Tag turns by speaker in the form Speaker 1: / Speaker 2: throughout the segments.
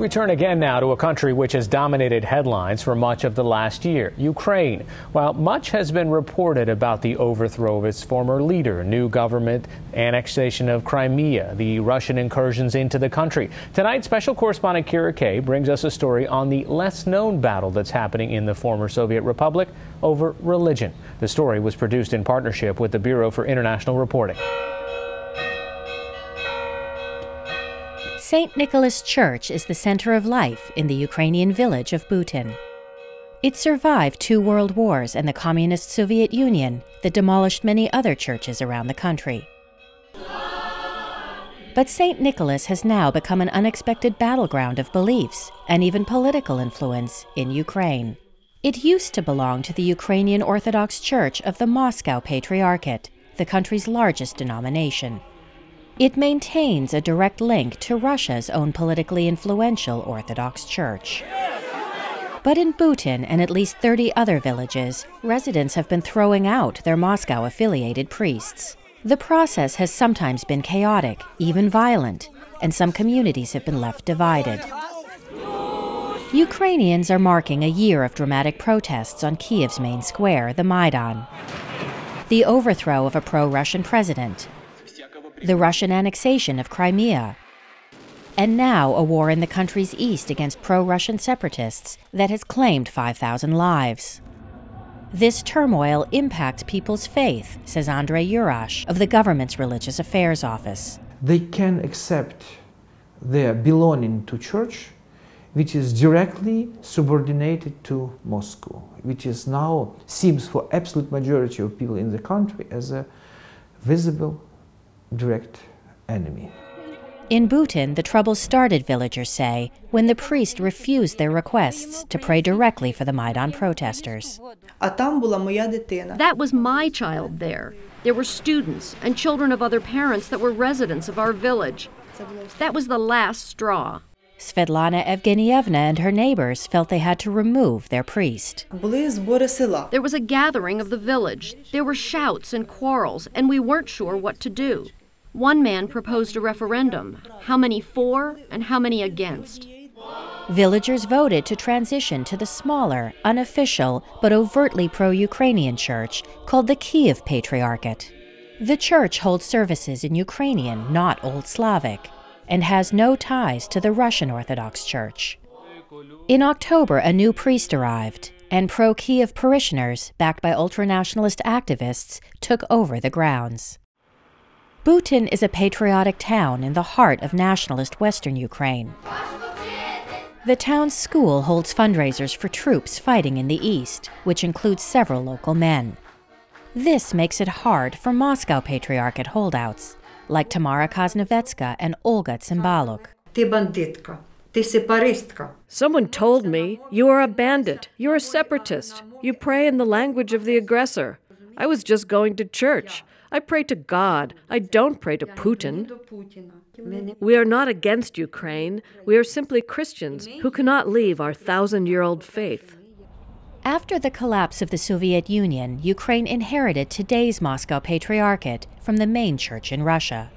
Speaker 1: We turn again now to a country which has dominated headlines for much of the last year, Ukraine. While much has been reported about the overthrow of its former leader, new government, annexation of Crimea, the Russian incursions into the country, tonight special correspondent Kira Kay brings us a story on the less-known battle that's happening in the former Soviet Republic over religion. The story was produced in partnership with the Bureau for International Reporting.
Speaker 2: St. Nicholas Church is the center of life in the Ukrainian village of Butin. It survived 2 world wars and the communist Soviet Union that demolished many other churches around the country. But St. Nicholas has now become an unexpected battleground of beliefs and even political influence in Ukraine. It used to belong to the Ukrainian Orthodox Church of the Moscow Patriarchate, the country's largest denomination. It maintains a direct link to Russia's own politically influential Orthodox Church. But in Butin and at least 30 other villages, residents have been throwing out their Moscow-affiliated priests. The process has sometimes been chaotic, even violent, and some communities have been left divided. Ukrainians are marking a year of dramatic protests on Kiev's main square, the Maidan. The overthrow of a pro-Russian president, the Russian annexation of Crimea, and now a war in the country's east against pro-Russian separatists that has claimed 5,000 lives. This turmoil impacts people's faith, says Andrei Yurash of the government's Religious Affairs Office.
Speaker 3: They can accept their belonging to church, which is directly subordinated to Moscow, which is now seems for absolute majority of people in the country as a visible direct enemy.
Speaker 2: In Butin, the trouble started, villagers say, when the priest refused their requests to pray directly for the Maidan protesters.
Speaker 4: That was my child there. There were students and children of other parents that were residents of our village. That was the last straw.
Speaker 2: Svetlana Evgenievna and her neighbors felt they had to remove their priest.
Speaker 4: There was a gathering of the village. There were shouts and quarrels, and we weren't sure what to do. One man proposed a referendum, how many for and how many against.
Speaker 2: Villagers voted to transition to the smaller, unofficial, but overtly pro-Ukrainian church called the Kiev Patriarchate. The church holds services in Ukrainian, not Old Slavic, and has no ties to the Russian Orthodox Church. In October, a new priest arrived, and pro-Kiev parishioners, backed by ultranationalist activists, took over the grounds. Butin is a patriotic town in the heart of nationalist Western Ukraine. The town's school holds fundraisers for troops fighting in the east, which includes several local men. This makes it hard for Moscow Patriarchate holdouts, like Tamara Kaznovetska and Olga Tsimbaluk.
Speaker 5: Someone told me, "You are a bandit, you're a separatist, you pray in the language of the aggressor." I was just going to church. I pray to God. I don't pray to Putin. We are not against Ukraine. We are simply Christians who cannot leave our 1,000-year-old faith.
Speaker 2: After the collapse of the Soviet Union, Ukraine inherited today's Moscow Patriarchate from the main church in Russia.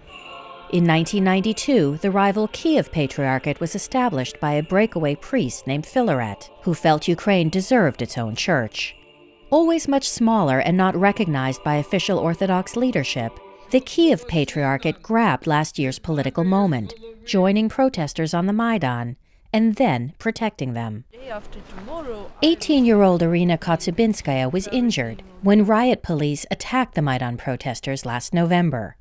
Speaker 2: In 1992, the rival Kiev Patriarchate was established by a breakaway priest named Filaret, who felt Ukraine deserved its own church. Always much smaller and not recognized by official Orthodox leadership, the Kiev Patriarchate grabbed last year's political moment, joining protesters on the Maidan and then protecting them. 18-year-old Irina Kotsubinskaya was injured when riot police attacked the Maidan protesters last November.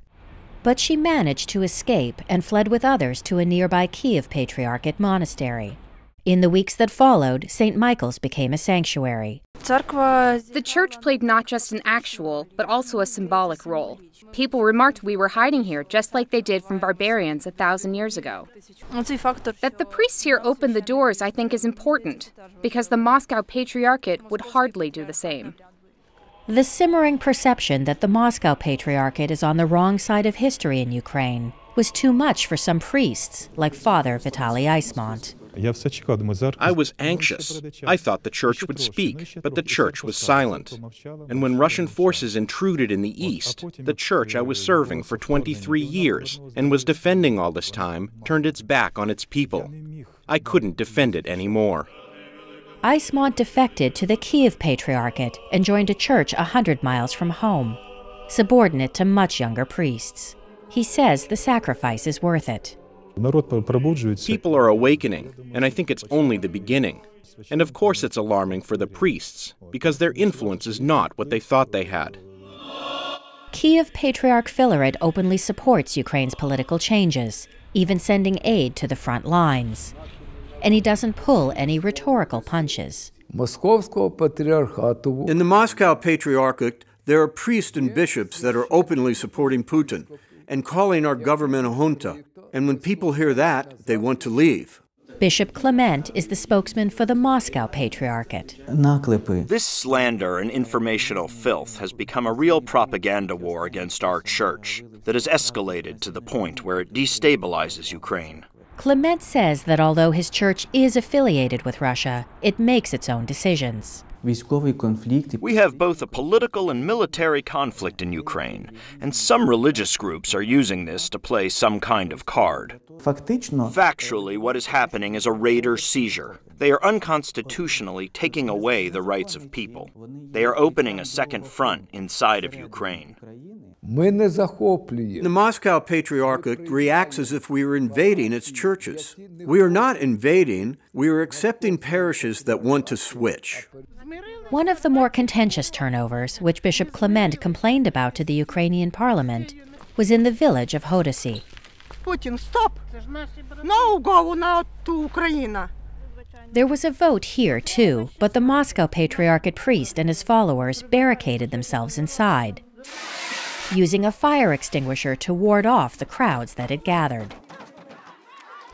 Speaker 2: But she managed to escape and fled with others to a nearby Kiev Patriarchate monastery. In the weeks that followed, St. Michael's became a sanctuary.
Speaker 6: The church played not just an actual, but also a symbolic role. People remarked we were hiding here just like they did from barbarians 1,000 years ago. That the priests here opened the doors, I think, is important, because the Moscow Patriarchate would hardly do the same.
Speaker 2: The simmering perception that the Moscow Patriarchate is on the wrong side of history in Ukraine was too much for some priests, like Father Vitaly Eismont.
Speaker 7: I was anxious. I thought the church would speak, but the church was silent. And when Russian forces intruded in the east, the church I was serving for 23 years and was defending all this time turned its back on its people. I couldn't defend it anymore.
Speaker 2: Ismont defected to the Kiev Patriarchate and joined a church 100 miles from home, subordinate to much younger priests. He says the sacrifice is worth it.
Speaker 7: People are awakening, and I think it's only the beginning. And of course it's alarming for the priests, because their influence is not what they thought they had.
Speaker 2: Kiev Patriarch Filaret openly supports Ukraine's political changes, even sending aid to the front lines. And he doesn't pull any rhetorical punches.
Speaker 8: In the Moscow Patriarchate, there are priests and bishops that are openly supporting Putin and calling our government a junta. And when people hear that, they want to leave.
Speaker 2: Bishop Clement is the spokesman for the Moscow Patriarchate.
Speaker 9: This slander and informational filth has become a real propaganda war against our church that has escalated to the point where it destabilizes Ukraine.
Speaker 2: Clement says that although his church is affiliated with Russia, it makes its own decisions.
Speaker 9: We have both a political and military conflict in Ukraine, and some religious groups are using this to play some kind of card. Factually, what is happening is a raider seizure. They are unconstitutionally taking away the rights of people. They are opening a second front inside of Ukraine.
Speaker 8: The Moscow Patriarchate reacts as if we were invading its churches. We are not invading, we are accepting parishes that want to switch.
Speaker 2: One of the more contentious turnovers, which Bishop Clement complained about to the Ukrainian parliament, was in the village of Hodosy.
Speaker 10: Putin, stop! No go now to Ukraine.
Speaker 2: There was a vote here, too, but the Moscow Patriarchate priest and his followers barricaded themselves inside, using a fire extinguisher to ward off the crowds that had gathered.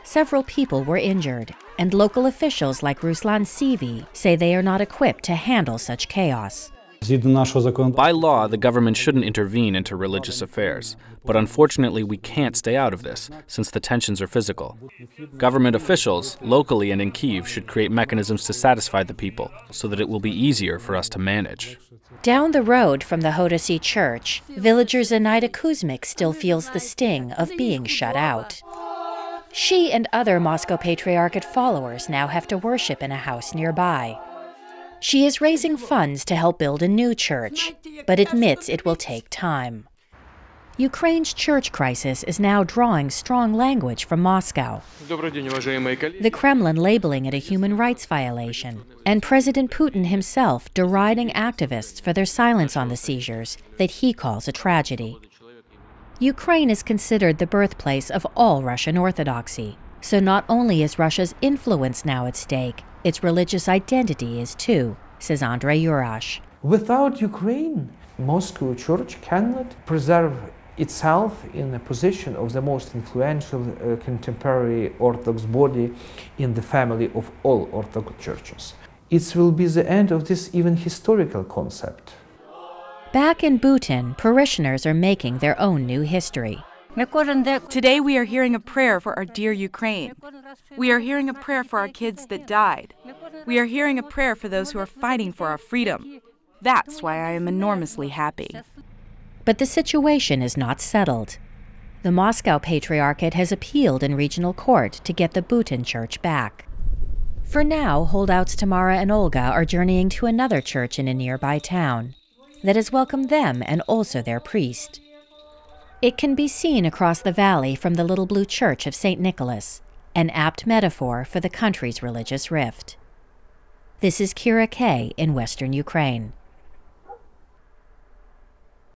Speaker 2: Several people were injured, and local officials like Ruslan Sivi say they are not equipped to handle such chaos.
Speaker 11: By law, the government shouldn't intervene into religious affairs, but unfortunately we can't stay out of this, since the tensions are physical. Government officials, locally and in Kyiv, should create mechanisms to satisfy the people, so that it will be easier for us to manage.
Speaker 2: Down the road from the Hodosy church, villager Zenaida Kuzmik still feels the sting of being shut out. She and other Moscow Patriarchate followers now have to worship in a house nearby. She is raising funds to help build a new church, but admits it will take time. Ukraine's church crisis is now drawing strong language from Moscow, the Kremlin labeling it a human rights violation, and President Putin himself deriding activists for their silence on the seizures that he calls a tragedy. Ukraine is considered the birthplace of all Russian Orthodoxy, so not only is Russia's influence now at stake, its religious identity is too, says Andrei Yurash.
Speaker 3: Without Ukraine, Moscow Church cannot preserve itself in a position of the most influential contemporary Orthodox body in the family of all Orthodox churches. It will be the end of this even historical concept.
Speaker 2: Back in Bhutan, parishioners are making their own new history.
Speaker 12: Today we are hearing a prayer for our dear Ukraine. We are hearing a prayer for our kids that died. We are hearing a prayer for those who are fighting for our freedom. That's why I am enormously happy.
Speaker 2: But the situation is not settled. The Moscow Patriarchate has appealed in regional court to get the Bhutan church back. For now, holdouts Tamara and Olga are journeying to another church in a nearby town that has welcomed them and also their priest. It can be seen across the valley from the Little Blue Church of St. Nicholas, an apt metaphor for the country's religious rift. This is Kira Kay in Western Ukraine.